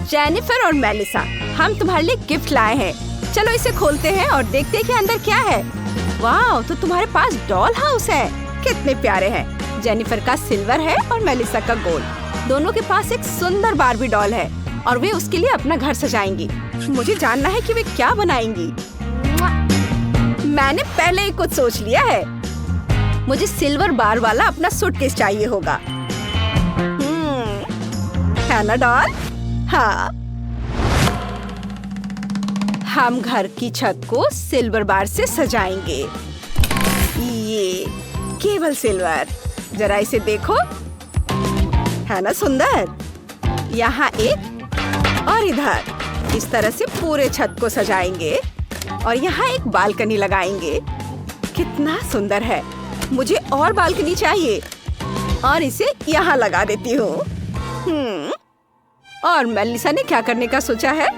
Jennifer और Melissa, हम तुम्हारे लिए गिफ्ट लाए हैं। चलो इसे खोलते हैं और देखते हैं कि अंदर क्या है। वाह, तो तुम्हारे पास डॉल हाउस है। कितने प्यारे हैं। जेनिफर का सिल्वर है और मेलिसा का गोल्ड। दोनों के पास एक सुंदर बार्बी डॉल है और वे उसके लिए अपना घर सजाएंगी। मुझे जानना है कि वे क्या बनाएंगी। मैंने पहले ही कुछ सोच लिया है। मुझे सिल्वर बार वाला अपना सूटकेस चाहिए होगा। है ना डॉल? हाँ। हम घर की छत को सिल्वर बार से सजाएंगे। ये केवल सिल्वर। जरा इसे देखो, है ना सुंदर? यहाँ एक और इधर। इस तरह से पूरे छत को सजाएंगे और यहाँ एक बालकनी लगाएंगे। कितना सुंदर है। मुझे और बालकनी चाहिए और इसे यहाँ लगा देती हूँ। और मेलिसा ने क्या करने का सोचा है?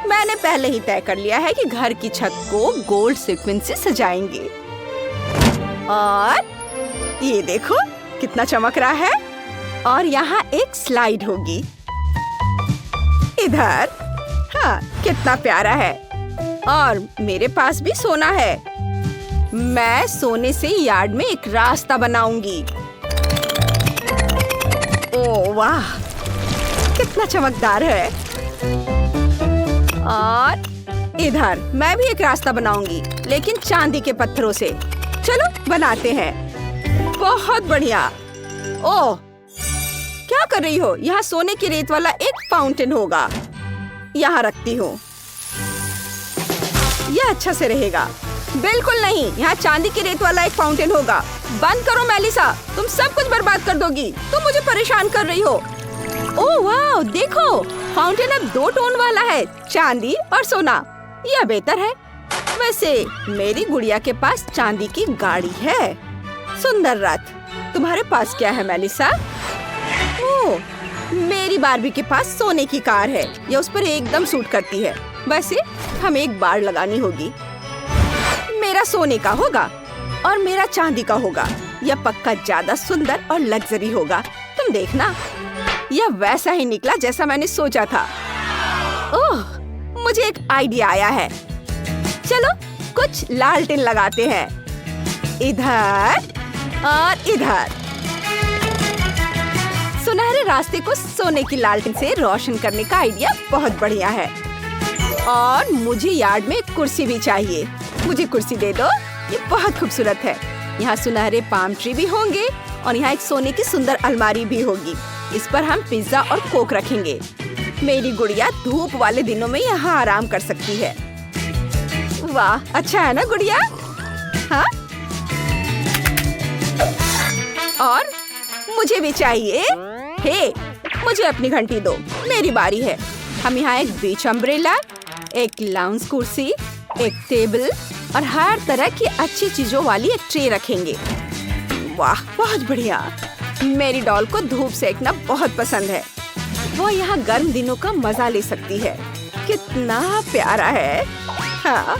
मैंने पहले ही तय कर लिया है कि घर की छत को गोल्ड सीक्वेंस से सजाएंगे। और ये देखो कितना चमक रहा है। और यहाँ एक स्लाइड होगी इधर। हाँ, कितना प्यारा है। और मेरे पास भी सोना है। मैं सोने से यार्ड में एक रास्ता बनाऊंगी। ओह वाह, कितना चमकदार है। और इधर मैं भी एक रास्ता बनाऊंगी, लेकिन चांदी के पत्थरों से। चलो बनाते हैं। बहुत बढ़िया। ओह, क्या कर रही हो? यहाँ सोने की रेत वाला एक फाउंटेन होगा। यहाँ रखती हूँ। यह अच्छा से रहेगा। बिल्कुल नहीं, यहाँ चांदी की रेत वाला एक फाउंटेन होगा। बंद करो मेलिसा, तुम सब कुछ बर्बाद कर दोगी। तुम मुझे परेशान कर रही हो। ओह वाह, देखो फाउंटेन अब 2 टोन वाला है, चांदी और सोना। यह बेहतर है। वैसे मेरी गुड़िया के पास चांदी की गाड़ी है, सुंदर रथ। तुम्हारे पास क्या है मेलिसा? ओह, मेरी बार्बी के पास सोने की कार है। यह उस पर एकदम सूट करती है। वैसे हमें एक बाड़ लगानी होगी। मेरा सोने का होगा और मेरा चांदी का होगा। यह पक्का ज्यादा सुंदर और लग्जरी होगा। तुम देखना, यह वैसा ही निकला जैसा मैंने सोचा था। ओह, मुझे एक आइडिया आया है। चलो कुछ लालटेन लगाते हैं, इधर और इधर। सुनहरे रास्ते को सोने की लालटेन से रोशन करने का आइडिया बहुत बढ़िया है। और मुझे यार्ड में एक कुर्सी भी चाहिए। मुझे कुर्सी दे दो। ये बहुत खूबसूरत है। यहाँ सुनहरे पाम ट्री भी होंगे और यहाँ एक सोने की सुंदर अलमारी भी होगी। इस पर हम पिज्जा और कोक रखेंगे। मेरी गुड़िया धूप वाले दिनों में यहाँ आराम कर सकती है। वाह, अच्छा है ना गुड़िया? हाँ? और मुझे भी चाहिए। हे, मुझे अपनी घंटी दो। मेरी बारी है। हम यहाँ एक बीच अम्ब्रेला, एक लाउंज कुर्सी, एक टेबल और हर तरह की अच्छी चीजों वाली एक ट्रे रखेंगे। वाह, बहुत बढ़िया। मेरी डॉल को धूप सेकना बहुत पसंद है। वो यहाँ गर्म दिनों का मजा ले सकती है। कितना प्यारा है। हाँ,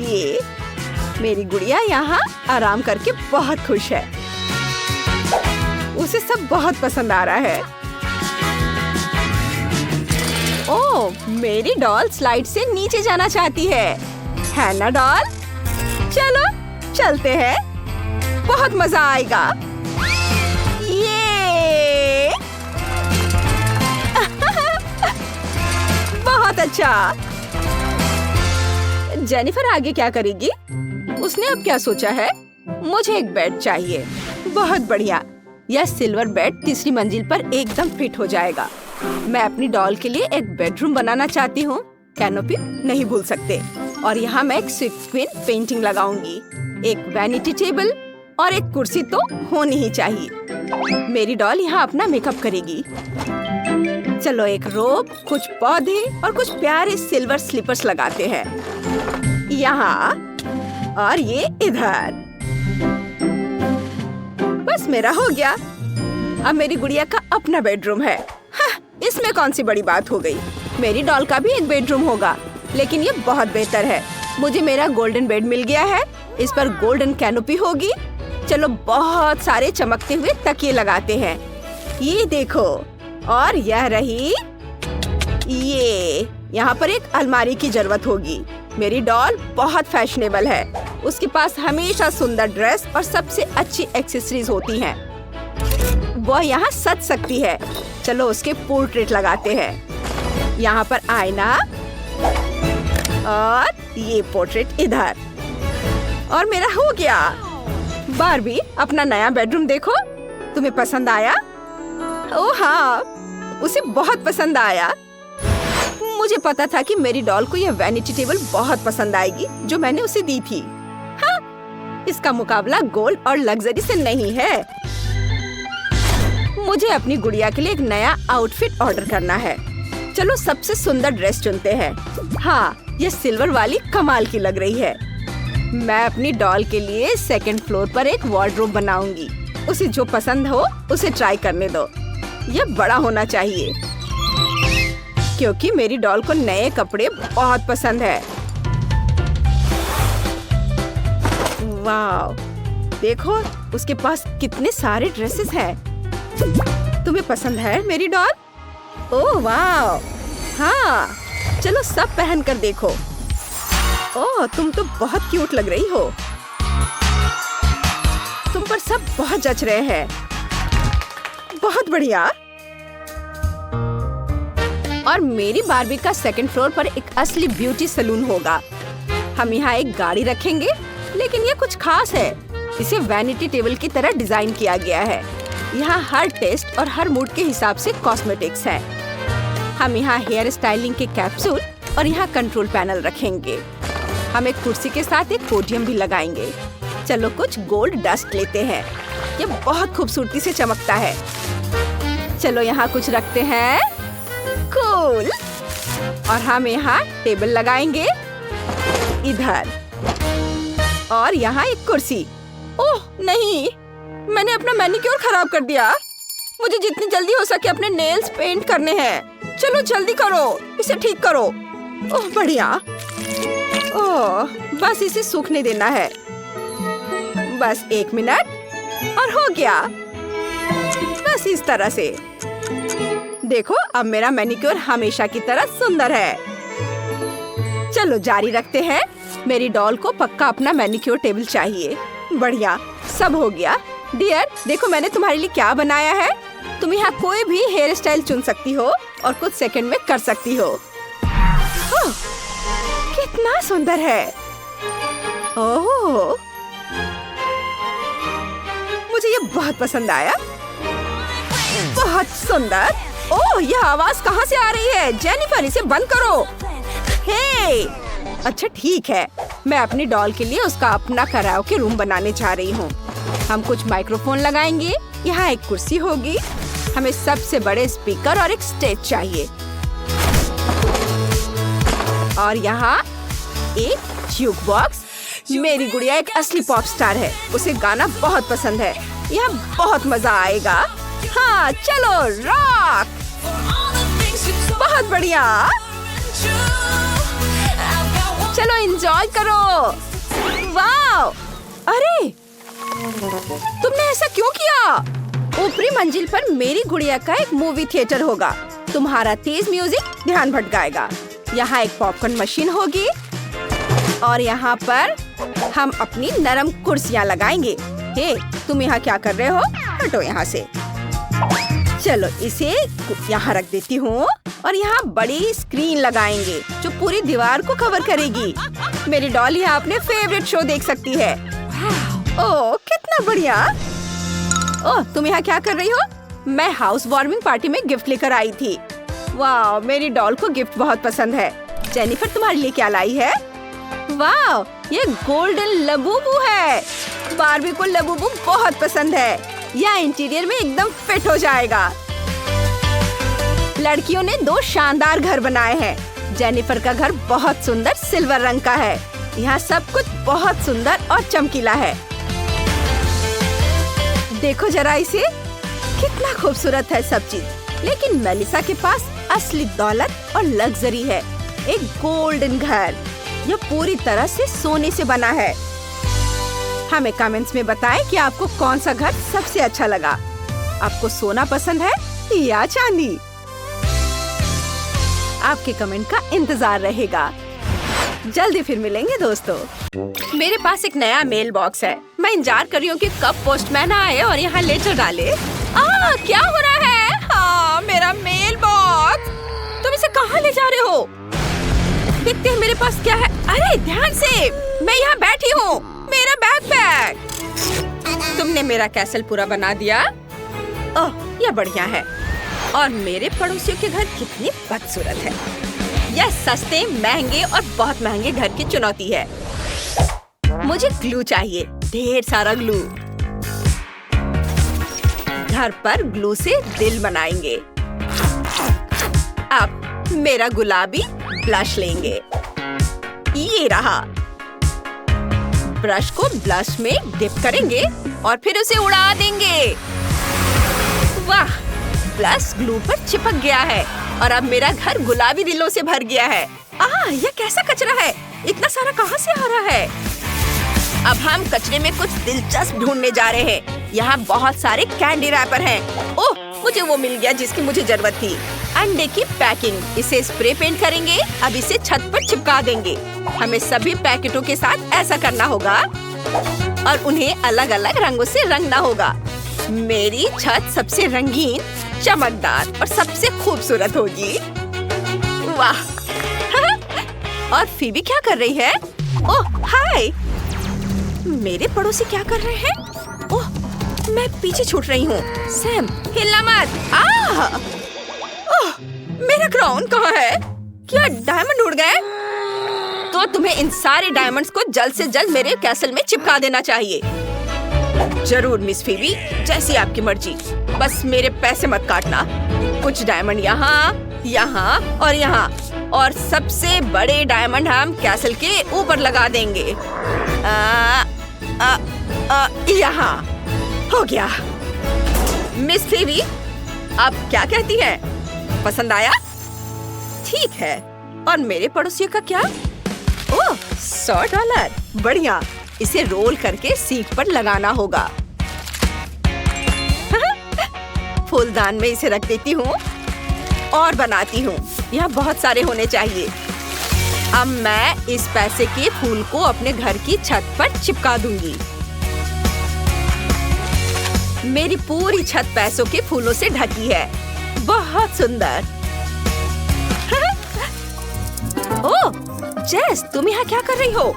ये मेरी गुड़िया यहाँ आराम करके बहुत खुश है। उसे सब बहुत पसंद आ रहा है। ओह, मेरी डॉल स्लाइड से नीचे जाना चाहती है ना डॉल? चलो चलते हैं, बहुत मजा आएगा। ये बहुत अच्छा। जेनिफर आगे क्या करेगी? उसने अब क्या सोचा है? मुझे एक बेड चाहिए। बहुत बढ़िया। यह सिल्वर बेड तीसरी मंजिल पर एकदम फिट हो जाएगा। मैं अपनी डॉल के लिए एक बेडरूम बनाना चाहती हूँ। कैनोपी नहीं भूल सकते। और यहाँ मैं एक स्क्रीन पेंटिंग लगाऊंगी। एक वैनिटी टेबल और एक कुर्सी तो होनी ही चाहिए। मेरी डॉल यहाँ अपना मेकअप करेगी। चलो एक रोब, कुछ पौधे और कुछ प्यारे सिल्वर स्लीपर्स लगाते हैं यहाँ और ये इधर। बस मेरा हो गया। अब मेरी गुड़िया का अपना बेडरूम है। हाँ, इसमें कौन सी बड़ी बात हो गई। मेरी डॉल का भी एक बेडरूम होगा, लेकिन ये बहुत बेहतर है। मुझे मेरा गोल्डन बेड मिल गया है। इस पर गोल्डन कैनोपी होगी। चलो बहुत सारे चमकते हुए तकिए लगाते हैं। ये देखो, और यह रही ये यहाँ पर एक अलमारी की जरूरत होगी। मेरी डॉल बहुत फैशनेबल है। उसके पास हमेशा सुंदर ड्रेस और सबसे अच्छी एक्सेसरीज होती हैं। वह यहाँ सज सकती है। चलो उसके पोर्ट्रेट लगाते हैं। यहाँ पर आईना और ये पोर्ट्रेट इधर। और मेरा हो गया। बार्बी, अपना नया बेडरूम देखो। तुम्हें पसंद आया? ओह हाँ, उसे बहुत पसंद आया। मुझे पता था कि मेरी डॉल को यह वैनिटी टेबल बहुत पसंद आएगी जो मैंने उसे दी थी। हाँ, इसका मुकाबला गोल्ड और लग्जरी से नहीं है। मुझे अपनी गुड़िया के लिए एक नया आउटफिट ऑर्डर करना है। चलो सबसे सुंदर ड्रेस चुनते हैं। हाँ, ये सिल्वर वाली कमाल की लग रही है। मैं अपनी डॉल के लिए सेकंड फ्लोर पर एक वार्डरोब बनाऊंगी। उसे जो पसंद हो उसे ट्राई करने दो। यह बड़ा होना चाहिए क्योंकि मेरी डॉल को नए कपड़े बहुत पसंद है। वाव, देखो उसके पास कितने सारे ड्रेसेस हैं। तुम्हें पसंद है मेरी डॉल? ओह वाव, हाँ, चलो सब पहन कर देखो। ओह, तुम तो बहुत क्यूट लग रही हो। तुम पर सब बहुत जच रहे हैं। बहुत बढ़िया। और मेरी बार्बी का सेकंड फ्लोर पर एक असली ब्यूटी सैलून होगा। हम यहाँ एक गाड़ी रखेंगे, लेकिन ये कुछ खास है। इसे वैनिटी टेबल की तरह डिजाइन किया गया है। यहाँ हर टेस्ट और हर मूड के हिसाब से कॉस्मेटिक्स हैं। हम यहाँ हेयर स्टाइलिंग के कैप्सूल और यहाँ कंट्रोल पैनल रखेंगे। हम एक कुर्सी के साथ एक पोडियम भी लगाएंगे। चलो कुछ गोल्ड डस्ट लेते हैं। ये बहुत खूबसूरती से चमकता है। चलो यहाँ कुछ रखते हैं। कूल। और हम यहाँ टेबल लगाएंगे इधर। और यहाँ एक कुर्सी। ओह नहीं, मैंने अपना मैनिक्योर खराब कर दिया। मुझे जितनी जल्दी हो सके अपने नेल्स पेंट करने हैं। चलो जल्दी करो, इसे ठीक करो। ओह बढ़िया। ओह, बस इसे सूखने देना है। बस 1 मिनट और हो गया। बस इस तरह से। देखो, अब मेरा मैनिक्योर हमेशा की तरह सुंदर है। चलो जारी रखते हैं। मेरी डॉल को पक्का अपना मैनिक्योर टेबल चाहिए। बढ़िया, सब हो गया। डियर, देखो मैंने तुम्हारे लिए क्या बनाया है। तुम यहाँ कोई भी हेयर स्टाइल चुन सकती हो और कुछ सेकंड में कर सकती हो। कितना सुंदर है। ओह, मुझे ये बहुत पसंद आया। बहुत सुंदर। ओह, यह आवाज कहाँ से आ रही है? जेनिफर, इसे बंद करो। हे, अच्छा ठीक है। मैं अपनी डॉल के लिए उसका अपना कराओके रूम बनाने जा रही हूँ। हम कुछ माइक्रोफोन लगाएंगे। यहाँ एक कुर्सी होगी। हमें सबसे बड़े स्पीकर और एक स्टेज चाहिए। और यहाँ एक ज्यूक बॉक्स। मेरी गुड़िया एक असली पॉप स्टार है। उसे गाना बहुत पसंद है। यह बहुत मजा आएगा। हाँ चलो रॉक। बहुत बढ़िया। चलो एंजॉय करो। वाव, अरे तुमने ऐसा क्यों किया? ऊपरी मंजिल पर मेरी गुड़िया का एक मूवी थिएटर होगा। तुम्हारा तेज म्यूजिक ध्यान भटकाएगा। यहाँ एक पॉपकॉर्न मशीन होगी और यहाँ पर हम अपनी नरम कुर्सियाँ लगाएंगे। हे, तुम यहाँ क्या कर रहे हो? हटो यहाँ से। चलो इसे यहाँ रख देती हूँ और यहाँ बड़ी स्क्रीन लगाएंगे जो पूरी दीवार को कवर करेगी। मेरी डॉल यहाँ अपने फेवरेट शो देख सकती है। ओह कितना बढ़िया। ओह, तुम यहाँ क्या कर रही हो? मैं हाउस वार्मिंग पार्टी में गिफ्ट लेकर आई थी। वाह, मेरी डॉल को गिफ्ट बहुत पसंद है। जेनिफर, तुम्हारे लिए क्या लाई है? वाह, ये गोल्डन लबूबू है। बार्बी को लबूबू बहुत पसंद है। यह इंटीरियर में एकदम फिट हो जाएगा। लड़कियों ने 2 शानदार घर बनाए हैं। जेनिफर का घर बहुत सुंदर सिल्वर रंग का है। यहाँ सब कुछ बहुत सुंदर और चमकीला है। देखो जरा इसे, कितना खूबसूरत है सब चीज। लेकिन मेलिसा के पास असली दौलत और लग्जरी है। एक गोल्डन घर, यह पूरी तरह से सोने से बना है। हमें कमेंट्स में बताएं कि आपको कौन सा घर सबसे अच्छा लगा। आपको सोना पसंद है या चांदी? आपके कमेंट का इंतजार रहेगा। जल्दी फिर मिलेंगे दोस्तों। मेरे पास एक नया मेल बॉक्स है। मैं इंतजार कर रही हूँ कि कब पोस्टमैन आए और यहाँ लेटर डाले। क्या हो रहा है? हाँ, मेरा मेल बॉक्स। तुम इसे कहाँ ले जा रहे हो? देखते हैं मेरे पास क्या है। अरे ध्यान से, मैं यहाँ बैठी हूँ। मेरा बैकपैक। तुमने मेरा कैसल पूरा बना दिया। ओह, यह बढ़िया है। और मेरे पड़ोसियों के घर कितनी बदसूरत है। यह सस्ते, महंगे और बहुत महंगे घर की चुनौती है। मुझे ग्लू चाहिए, ढेर सारा ग्लू। घर पर ग्लू से दिल बनाएंगे। अब मेरा गुलाबी ब्लश लेंगे। ये रहा। ब्रश को ब्लश में डिप करेंगे और फिर उसे उड़ा देंगे। वाह, ब्लश ग्लू पर चिपक गया है और अब मेरा घर गुलाबी दिलों से भर गया है। यह कैसा कचरा है? इतना सारा कहाँ से आ रहा है? अब हम कचरे में कुछ दिलचस्प ढूंढने जा रहे हैं। यहाँ बहुत सारे कैंडी रैपर हैं। ओह, मुझे वो मिल गया जिसकी मुझे जरूरत थी। अंडे की पैकिंग। इसे स्प्रे पेंट करेंगे। अब इसे छत पर चिपका देंगे। हमें सभी पैकेटों के साथ ऐसा करना होगा और उन्हें अलग अलग रंगों से रंगना होगा। मेरी छत सबसे रंगीन, चमकदार और सबसे खूबसूरत होगी। वाह। और फीबी क्या कर रही है? ओह, हाय। मेरे पड़ोसी क्या कर रहे हैं? ओह, मैं पीछे छूट रही हूँ। सैम, हिलना मत। ओह, मेरा क्राउन कहाँ है? क्या डायमंड उड़ गए? तो तुम्हें इन सारे डायमंड्स को जल्द से जल्द मेरे कैसल में चिपका देना चाहिए। जरूर मिस फीबी, जैसी आपकी मर्जी। बस मेरे पैसे मत काटना। कुछ डायमंड यहाँ, यहाँ और यहाँ, और सबसे बड़े डायमंड हम कैसल के ऊपर लगा देंगे। यहाँ हो गया। मिस फीबी, आप क्या कहती हैं? पसंद आया? ठीक है। और मेरे पड़ोसियों का क्या? ओह, $100। बढ़िया। इसे रोल करके सीट पर लगाना होगा। फूलदान में इसे रख देती हूँ और बनाती हूँ। यहाँ बहुत सारे होने चाहिए। अब मैं इस पैसे के फूल को अपने घर की छत पर चिपका दूंगी। मेरी पूरी छत पैसों के फूलों से ढकी है। बहुत सुंदर। ओह, जेस, तुम यहाँ क्या कर रही हो?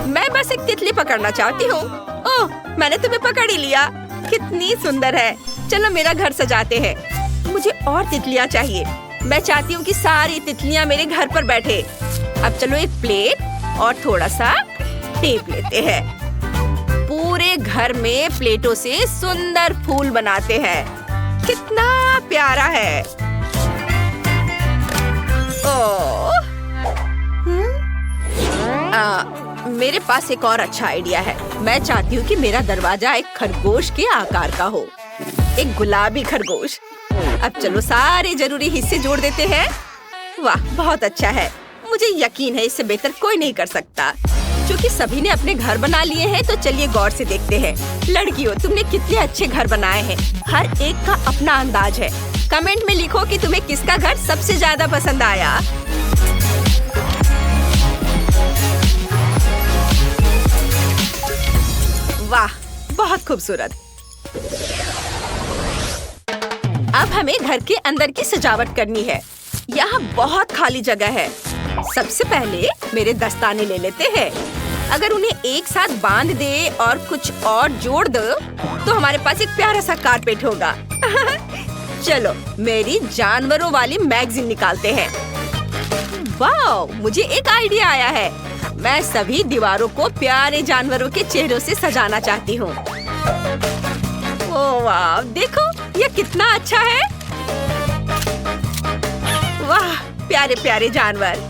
मैं बस एक तितली पकड़ना चाहती हूँ। ओह, मैंने तुम्हें पकड़ ही लिया। कितनी सुंदर है। चलो मेरा घर सजाते हैं। मुझे और तितलियाँ चाहिए। मैं चाहती हूँ कि सारी तितलियाँ मेरे घर पर बैठे। अब चलो एक प्लेट और थोड़ा सा टेप लेते हैं। पूरे घर में प्लेटों से सुंदर फूल बनाते हैं। कितना प्यारा है। ओह, मेरे पास एक और अच्छा आइडिया है। मैं चाहती हूँ कि मेरा दरवाजा एक खरगोश के आकार का हो। एक गुलाबी खरगोश। अब चलो सारे जरूरी हिस्से जोड़ देते हैं। वाह, बहुत अच्छा है। मुझे यकीन है इससे बेहतर कोई नहीं कर सकता। क्योंकि सभी ने अपने घर बना लिए हैं, तो चलिए गौर से देखते हैं। लड़कियों, तुमने कितने अच्छे घर बनाए हैं। हर एक का अपना अंदाज है। कमेंट में लिखो कि तुम्हें किसका घर सबसे ज्यादा पसंद आया। वाह, बहुत खूबसूरत। अब हमें घर के अंदर की सजावट करनी है। यहाँ बहुत खाली जगह है। सबसे पहले मेरे दस्ताने ले लेते हैं। अगर उन्हें एक साथ बांध दे और कुछ और जोड़ दो तो हमारे पास एक प्यारा सा कारपेट होगा। चलो मेरी जानवरों वाली मैगजीन निकालते हैं। वाह, मुझे एक आइडिया आया है। मैं सभी दीवारों को प्यारे जानवरों के चेहरों से सजाना चाहती हूँ। ओह वाह, देखो ये कितना अच्छा है। वाह, प्यारे प्यारे जानवर।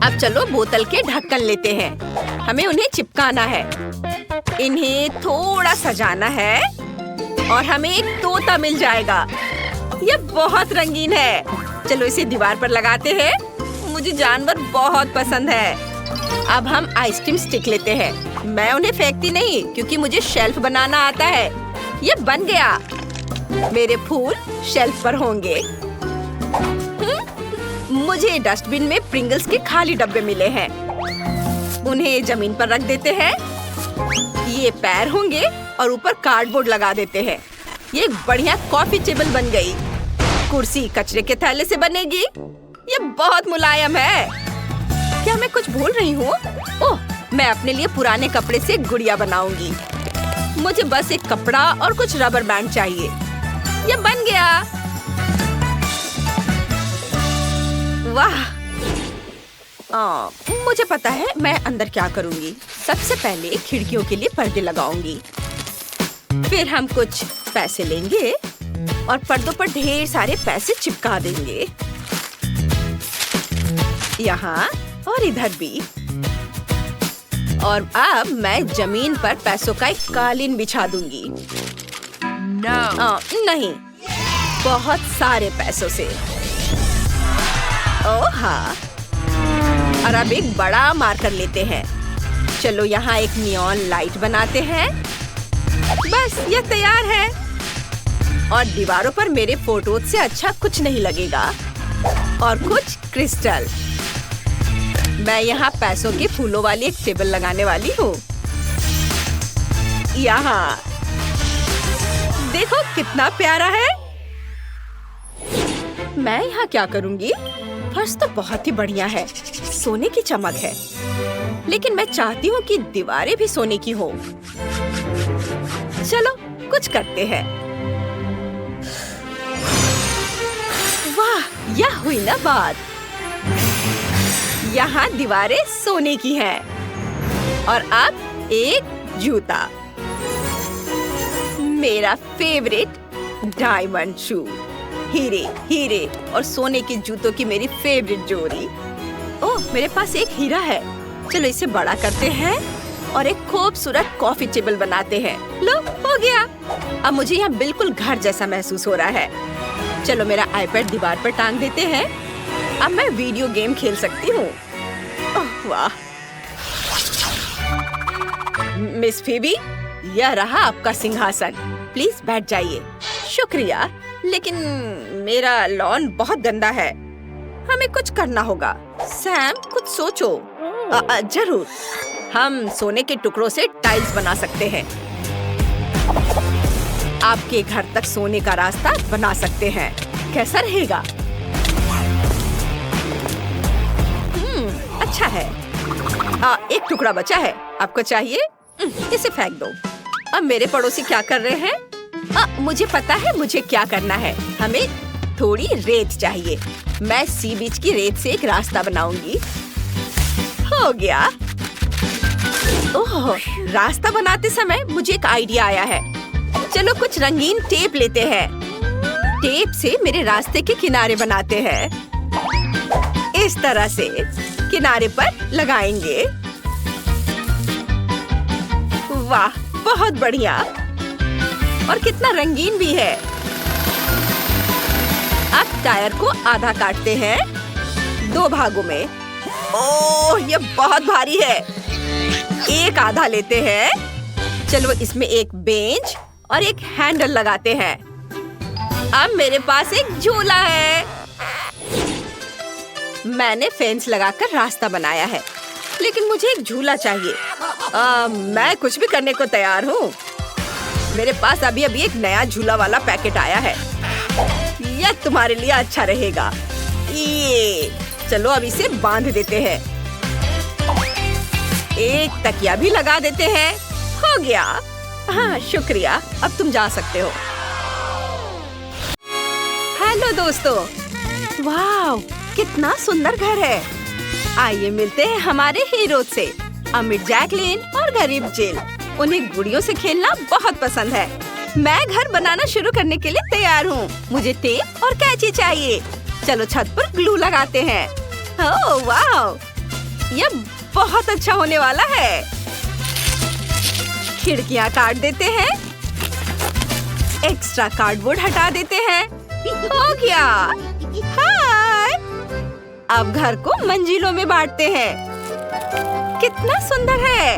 अब चलो बोतल के ढक्कन लेते हैं। हमें उन्हें चिपकाना है। इन्हें थोड़ा सजाना है और हमें एक तोता मिल जाएगा। यह बहुत रंगीन है। चलो इसे दीवार पर लगाते हैं। मुझे जानवर बहुत पसंद है। अब हम आइसक्रीम स्टिक लेते हैं। मैं उन्हें फेंकती नहीं क्योंकि मुझे शेल्फ बनाना आता है। ये बन गया। मेरे फूल शेल्फ पर होंगे। मुझे डस्टबिन में प्रिंगल्स के खाली डब्बे मिले हैं। उन्हें जमीन पर रख देते हैं। ये पैर होंगे और ऊपर कार्डबोर्ड लगा देते हैं। ये एक बढ़िया कॉफी टेबल बन गई। कुर्सी कचरे के थैले से बनेगी। ये बहुत मुलायम है। क्या मैं कुछ भूल रही हूँ? ओह, मैं अपने लिए पुराने कपड़े से गुड़िया बनाऊंगी। मुझे बस एक कपड़ा और कुछ रबर बैंड चाहिए। ये बन गया। वाह! मुझे पता है मैं अंदर क्या करूंगी। सबसे पहले खिड़कियों के लिए पर्दे लगाऊंगी। फिर हम कुछ पैसे लेंगे और पर्दों पर ढेर सारे पैसे चिपका देंगे। यहाँ और इधर भी। और अब मैं जमीन पर पैसों का एक कालीन बिछा दूंगी। नहीं, बहुत सारे पैसों से। ओह हाँ। और अब एक बड़ा मार्कर लेते हैं। चलो यहाँ एक नियॉन लाइट बनाते हैं। बस ये तैयार है। और दीवारों पर मेरे फोटोज से अच्छा कुछ नहीं लगेगा। और कुछ क्रिस्टल। मैं यहाँ पैसों के फूलों वाली एक टेबल लगाने वाली हूँ। यहाँ देखो कितना प्यारा है। मैं यहाँ क्या करूँगी? फर्श तो बहुत ही बढ़िया है। सोने की चमक है। लेकिन मैं चाहती हूँ कि दीवारें भी सोने की हो। चलो कुछ करते हैं। वाह, यह हुई ना बात। यहाँ दीवारें सोने की हैं। और अब एक जूता। मेरा फेवरेट डायमंड शू। हीरे हीरे और सोने के जूतों की मेरी फेवरेट जोड़ी। ओह, मेरे पास एक हीरा है। चलो इसे बड़ा करते हैं और एक खूबसूरत कॉफी टेबल बनाते हैं। लो, हो गया। अब मुझे यहाँ बिल्कुल घर जैसा महसूस हो रहा है। चलो मेरा आईपैड दीवार पर टांग देते हैं। अब मैं वीडियो गेम खेल सकती हूँ। ओह वाह। मिस फीबी, यह रहा आपका सिंहासन। प्लीज बैठ जाइए। शुक्रिया, लेकिन मेरा लॉन बहुत गंदा है। हमें कुछ करना होगा। सैम, कुछ सोचो। जरूर। हम सोने के टुकड़ों से टाइल्स बना सकते हैं। आपके घर तक सोने का रास्ता बना सकते हैं। कैसा रहेगा? अच्छा है। एक टुकड़ा बचा है। आपको चाहिए? इसे फेंक दो। अब मेरे पड़ोसी क्या कर रहे हैं? मुझे पता है मुझे क्या करना है। हमें थोड़ी रेत चाहिए। मैं सी बीच की रेत से एक रास्ता बनाऊंगी। हो गया। ओह, रास्ता बनाते समय मुझे एक आइडिया आया है। चलो कुछ रंगीन टेप लेते हैं। टेप से मेरे रास्ते के किनारे बनाते हैं। इस तरह से किनारे पर लगाएंगे। वाह, बहुत बढ़िया। और कितना रंगीन भी है। अब टायर को आधा काटते हैं 2 भागों में। ओह, ये बहुत भारी है। एक आधा लेते हैं। चलो इसमें एक बेंच और एक हैंडल लगाते हैं। अब मेरे पास एक झूला है। मैंने फेंस लगाकर रास्ता बनाया है, लेकिन मुझे एक झूला चाहिए। मैं कुछ भी करने को तैयार हूँ। मेरे पास अभी एक नया झूला वाला पैकेट आया है। यह तुम्हारे लिए अच्छा रहेगा। ये चलो अब इसे बांध देते हैं। एक तकिया भी लगा देते हैं। हो गया। हाँ, शुक्रिया। अब तुम जा सकते हो। हेलो दोस्तों। वाह, कितना सुंदर घर है। आइए मिलते हैं हमारे हीरो से, अमीर जैकलिन और गरीब जिल। उन्हें गुड़ियों से खेलना बहुत पसंद है। मैं घर बनाना शुरू करने के लिए तैयार हूँ। मुझे टेप और कैंची चाहिए। चलो छत पर ग्लू लगाते हैं। ओह वाह, यह बहुत अच्छा होने वाला है। खिड़कियाँ काट देते हैं। एक्स्ट्रा कार्डबोर्ड हटा देते हैं। हो गया। हाय। अब घर को मंजिलों में बांटते हैं। कितना सुंदर है।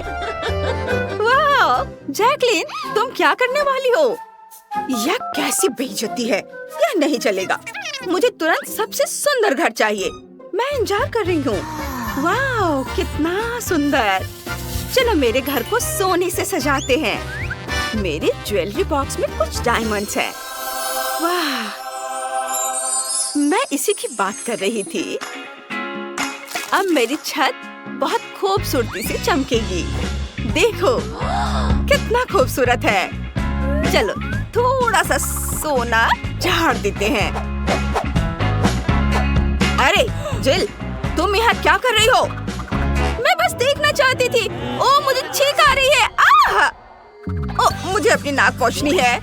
वाह, जैकलिन, तुम क्या करने वाली हो? यह कैसी बेइज्जती है। यह नहीं चलेगा। मुझे तुरंत सबसे सुंदर घर चाहिए। मैं एंजॉय कर रही हूँ। वाह, कितना सुंदर। चलो मेरे घर को सोने से सजाते हैं। मेरे ज्वेलरी बॉक्स में कुछ डायमंड्स हैं। वाह, मैं इसी की बात कर रही थी। अब मेरी छत बहुत खूबसूरती से चमकेगी। देखो कितना खूबसूरत है। चलो थोड़ा सा सोना झाड़ देते हैं। अरे जिल, तुम यहाँ क्या कर रही हो? मैं बस देखना चाहती थी। ओ, मुझे छींक आ रही है। आह! ओ, मुझे अपनी नाक पोंछनी है।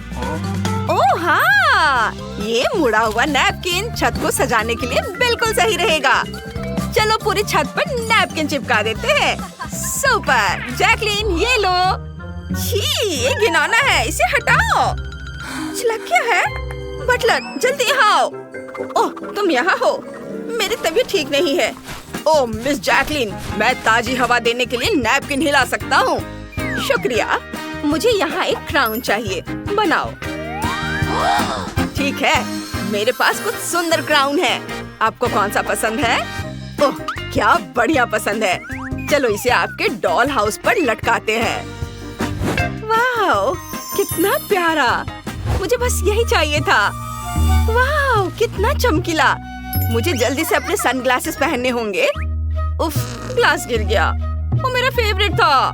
ओह हाँ, ये मुड़ा हुआ नैपकिन छत को सजाने के लिए बिल्कुल सही रहेगा। चलो पूरी छत पर नैपकिन चिपका देते हैं। सुपर। जैकलीन, ये लो। छी, ये घिनौना है, इसे हटाओ। छिलक क्या है? बटलर, जल्दी यहाँ आओ। ओह, तुम यहाँ हो। मेरी तबीयत ठीक नहीं है। ओह मिस जैकलीन, मैं ताजी हवा देने के लिए नैपकिन हिला सकता हूँ। शुक्रिया। मुझे यहाँ एक क्राउन चाहिए। बनाओ। ठीक है, मेरे पास कुछ सुंदर क्राउन है। आपको कौन सा पसंद है? ओह, क्या बढ़िया पसंद है। चलो इसे आपके डॉल हाउस पर लटकाते हैं। वाह, कितना प्यारा। मुझे बस यही चाहिए था। वाह, कितना चमकीला। मुझे जल्दी से अपने सनग्लासेस पहनने होंगे। उफ, ग्लास गिर गया। वो मेरा फेवरेट था।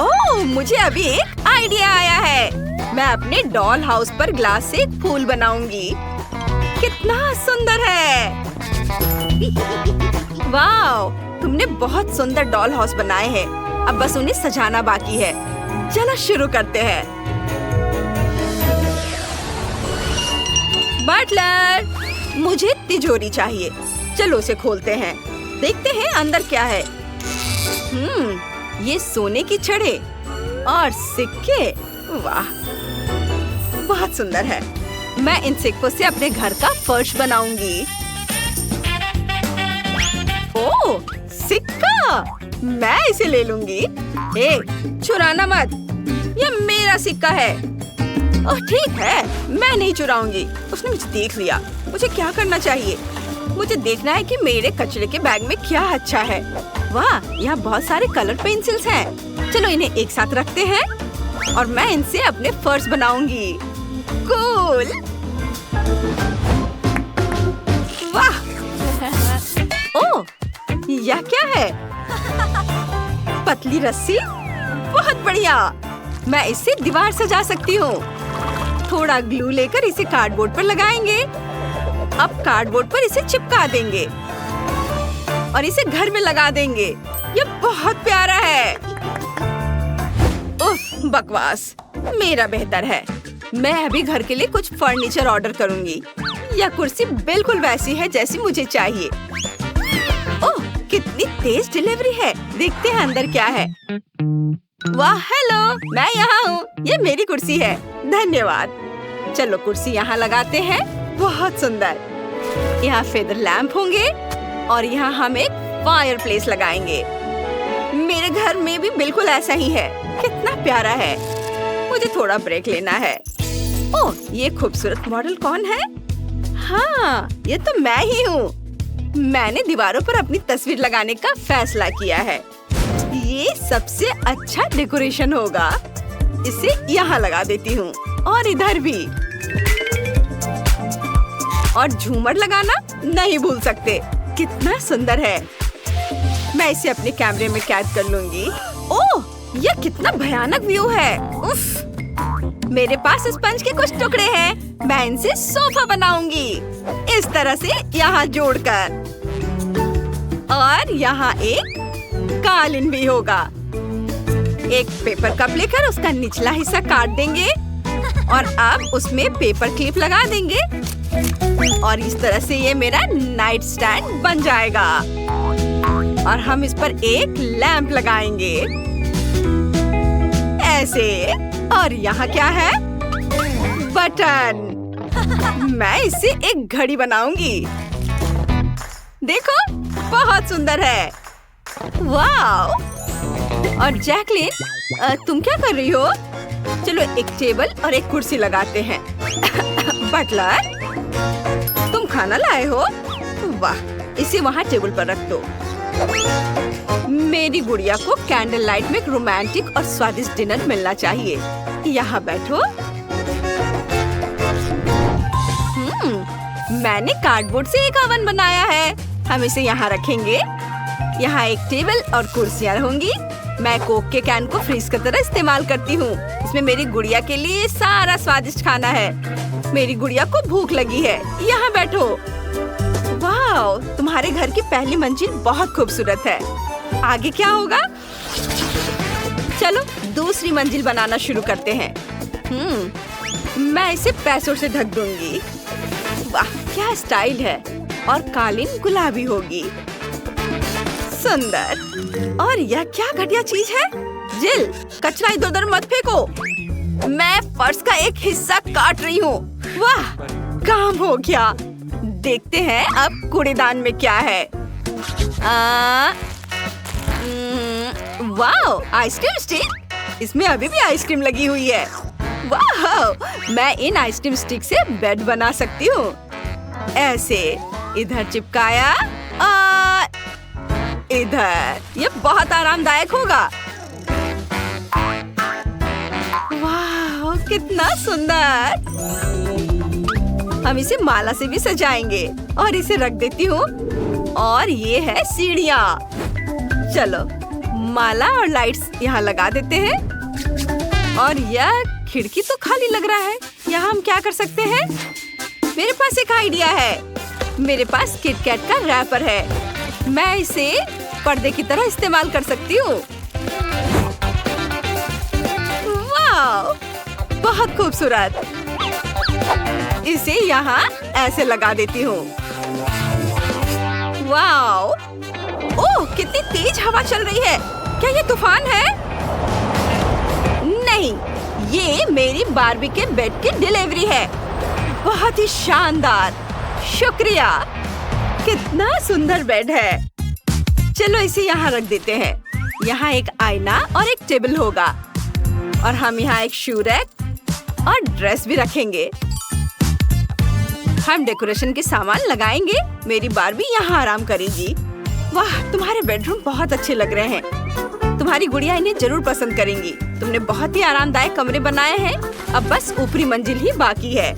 ओह, मुझे अभी एक आइडिया आया है। मैं अपने डॉल हाउस पर ग्लास से एक फूल बनाऊंगी। कितना सुंदर है। वाह, तुमने बहुत सुंदर डॉल हाउस बनाए हैं। अब बस उन्हें सजाना बाकी है। चलो शुरू करते हैं। बटलर, मुझे तिजोरी चाहिए। चलो उसे खोलते हैं। देखते हैं अंदर क्या है। ये सोने की छड़े और सिक्के। वाह, बहुत सुंदर है। मैं इन सिक्कों से अपने घर का फर्श बनाऊंगी। ओह, सिक्का, मैं इसे ले लूंगी। ए, चुराना मत, ये मेरा सिक्का है। ओह ठीक है, मैं नहीं चुराऊंगी। उसने मुझे देख लिया। मुझे क्या करना चाहिए? मुझे देखना है कि मेरे कचरे के बैग में क्या अच्छा है। वाह, यहाँ बहुत सारे कलर पेंसिल्स हैं। चलो इन्हें एक साथ रखते हैं और मैं इनसे अपने फर्श बनाऊंगी। कूल। वाह। ओह, यह क्या है? पतली रस्सी, बहुत बढ़िया। मैं इसे दीवार सजा सकती हूँ। थोड़ा ग्लू लेकर इसे कार्डबोर्ड पर लगाएंगे। अब कार्डबोर्ड पर इसे चिपका देंगे और इसे घर में लगा देंगे। ये बहुत प्यारा है। उफ, बकवास। मेरा बेहतर है। मैं अभी घर के लिए कुछ फर्नीचर ऑर्डर करूंगी। यह कुर्सी बिल्कुल वैसी है जैसी मुझे चाहिए। ओह, कितनी तेज डिलीवरी है। देखते हैं अंदर क्या है। वाह, हेलो, मैं यहाँ हूँ। ये मेरी कुर्सी है। धन्यवाद। चलो कुर्सी यहाँ लगाते हैं। बहुत सुंदर। यहाँ फेदर लैंप होंगे और यहाँ हम एक फायर प्लेस लगाएंगे। मेरे घर में भी बिल्कुल ऐसा ही है। कितना प्यारा है। मुझे थोड़ा ब्रेक लेना है। ओह, ये खूबसूरत मॉडल कौन है? हाँ, ये तो मैं ही हूँ। मैंने दीवारों पर अपनी तस्वीर लगाने का फैसला किया है। ये सबसे अच्छा डेकोरेशन होगा। इसे यहाँ लगा देती हूँ और इधर भी। और झूमर लगाना नहीं भूल सकते। कितना सुंदर है। मैं इसे अपने कैमरे में कैद कर लूंगी। ओह, यह कितना भयानक व्यू है। उफ, मेरे पास स्पंज के कुछ टुकड़े हैं। मैं इनसे सोफा बनाऊंगी। इस तरह से यहाँ जोड़कर। और यहाँ एक कालीन भी होगा। एक पेपर कप लेकर उसका निचला हिस्सा काट देंगे और अब उसमें पेपर क्लिप लगा देंगे और इस तरह से ये मेरा नाइट स्टैंड बन जाएगा। और हम इस पर एक लैंप लगाएंगे ऐसे। और यहाँ क्या है? बटन। मैं इससे एक घड़ी बनाऊंगी। देखो, बहुत सुंदर है। वाव। और जैकलीन, तुम क्या कर रही हो? चलो एक टेबल और एक कुर्सी लगाते हैं। बटलर, तुम खाना लाए हो? वाह, इसे वहाँ टेबल पर रख दो। मेरी गुड़िया को कैंडल लाइट में एक रोमांटिक और स्वादिष्ट डिनर मिलना चाहिए। यहाँ बैठो। मैंने कार्डबोर्ड से एक ओवन बनाया है। हम इसे यहाँ रखेंगे। यहाँ एक टेबल और कुर्सियाँ होंगी। मैं कोक के कैन को फ्रीज की तरह इस्तेमाल करती हूँ। इसमें मेरी गुड़िया के लिए सारा स्वादिष्ट खाना है। मेरी गुड़िया को भूख लगी है। यहाँ बैठो। वाह, तुम्हारे घर की पहली मंजिल बहुत खूबसूरत है। आगे क्या होगा? चलो दूसरी मंजिल बनाना शुरू करते हैं। मैं इसे पैसों से ढक दूंगी। वाह, क्या स्टाइल है। और कालीन गुलाबी होगी। सुंदर। और यह क्या घटिया चीज है? जिल, कचरा इधर उधर मत फेंको। मैं फर्श का एक हिस्सा काट रही हूँ। वाह, काम हो गया। देखते हैं अब कूड़ेदान में क्या है। वाह, आइसक्रीम स्टिक। इसमें अभी भी आइसक्रीम लगी हुई है। वाह, मैं इन आइसक्रीम स्टिक से बेड बना सकती हूँ। ऐसे इधर चिपकाया और इधर। ये बहुत आरामदायक होगा। वाह, कितना सुंदर। हम इसे माला से भी सजाएंगे और इसे रख देती हूँ। और ये है सीढ़ियाँ। चलो माला और लाइट्स यहाँ लगा देते हैं। और यह खिड़की तो खाली लग रहा है। यहाँ हम क्या कर सकते हैं? मेरे पास एक आइडिया है। मेरे पास किटकैट का रैपर है। मैं इसे पर्दे की तरह इस्तेमाल कर सकती हूँ। वाह, बहुत खूबसूरत। इसे यहाँ ऐसे लगा देती हूँ। वाह, ओह, कितनी तेज हवा चल रही है। क्या ये तूफान है? नहीं, ये मेरी बार्बी के बेड की डिलीवरी है। बहुत ही शानदार। शुक्रिया। कितना सुंदर बेड है। चलो इसे यहाँ रख देते हैं। यहाँ एक आईना और एक टेबल होगा। और हम यहाँ एक शू रैक और ड्रेस भी रखेंगे। हम डेकोरेशन के सामान लगाएंगे। मेरी बार्बी यहाँ आराम करेगी। वाह, तुम्हारे बेडरूम बहुत अच्छे लग रहे हैं। तुम्हारी गुड़िया इन्हें जरूर पसंद करेंगी। तुमने बहुत ही आरामदायक कमरे बनाए हैं। अब बस ऊपरी मंजिल ही बाकी है।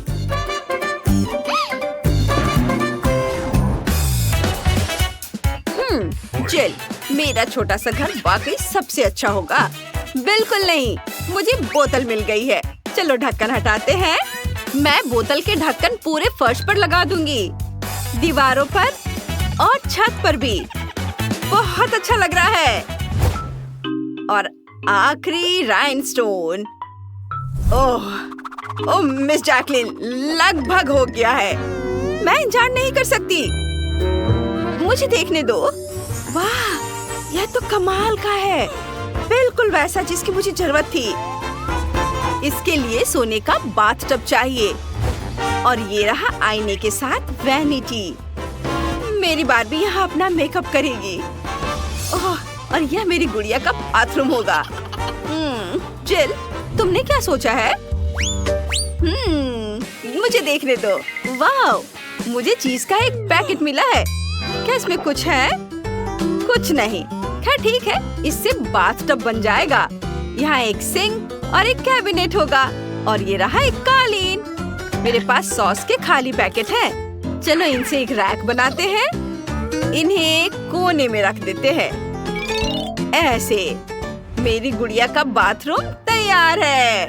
चल, मेरा छोटा सा घर वाकई सबसे अच्छा होगा। बिल्कुल नहीं, मुझे बोतल मिल गई है। चलो ढक्कन हटाते हैं। मैं बोतल के ढक्कन पूरे फर्श पर लगा दूंगी, दीवारों पर और छत पर भी। बहुत अच्छा लग रहा है। और आखिरी राइनस्टोन। ओह मिस जैकलिन, लगभग हो गया है। मैं इंतजार नहीं कर सकती। मुझे देखने दो। वाह, यह तो कमाल का है। बिल्कुल वैसा जिसकी मुझे जरूरत थी। इसके लिए सोने का बाथटब चाहिए। और ये रहा आईने के साथ वैनिटी। मेरी बार्बी यहाँ अपना मेकअप करेगी। ओह, और यह मेरी गुड़िया का बाथरूम होगा। जिल, तुमने क्या सोचा है? मुझे देखने दो। वाह, मुझे चीज का एक पैकेट मिला है। क्या इसमें कुछ है? कुछ नहीं। खैर ठीक है, इससे बाथटब बन जाएगा। यहाँ एक सिंक और एक कैबिनेट होगा। और ये रहा एक कालीन। मेरे पास सॉस के खाली पैकेट हैं। चलो इनसे एक रैक बनाते हैं। इन्हें कोने में रख देते हैं। ऐसे मेरी गुड़िया का बाथरूम तैयार है।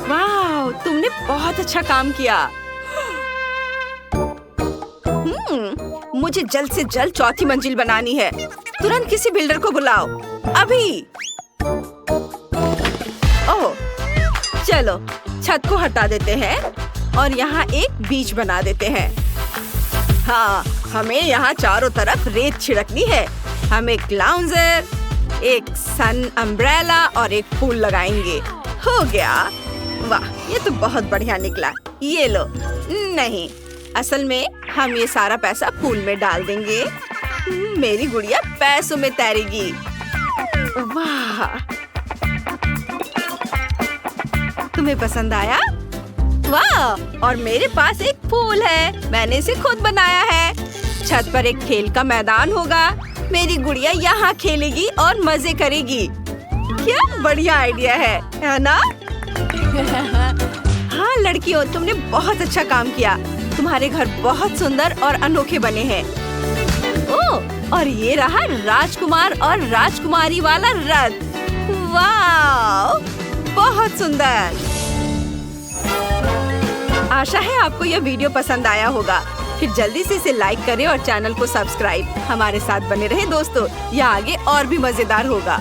वाह, तुमने बहुत अच्छा काम किया। मुझे जल्द से जल्द चौथी मंजिल बनानी है। तुरंत किसी बिल्डर को बुलाओ, अभी। ओह, चलो छत को हटा देते हैं और यहाँ एक बीच बना देते हैं। हाँ, हमें यहाँ चारों तरफ रेत छिड़कनी है। हम एक लाउंजर, एक सन अम्ब्रेला और एक फूल लगाएंगे। हो गया। वाह, ये तो बहुत बढ़िया निकला। ये लो। नहीं, असल में हम ये सारा पैसा फूल में डाल देंगे। मेरी गुड़िया पैसों में तैरेगी। वाह, तुम्हें पसंद आया? वाह! और मेरे पास एक पूल है, मैंने इसे खुद बनाया है। छत पर एक खेल का मैदान होगा, मेरी गुड़िया यहाँ खेलेगी और मजे करेगी। क्या बढ़िया आइडिया है ना? हाँ लड़कियों, तुमने बहुत अच्छा काम किया। तुम्हारे घर बहुत सुंदर और अनोखे बने हैं। ओह, और ये रहा राजकुमार और राजकुमारी वाला रथ। वाह, बहुत सुंदर। आशा है आपको यह वीडियो पसंद आया होगा। फिर जल्दी से इसे लाइक करें और चैनल को सब्सक्राइब। हमारे साथ बने रहे दोस्तों, यह आगे और भी मजेदार होगा।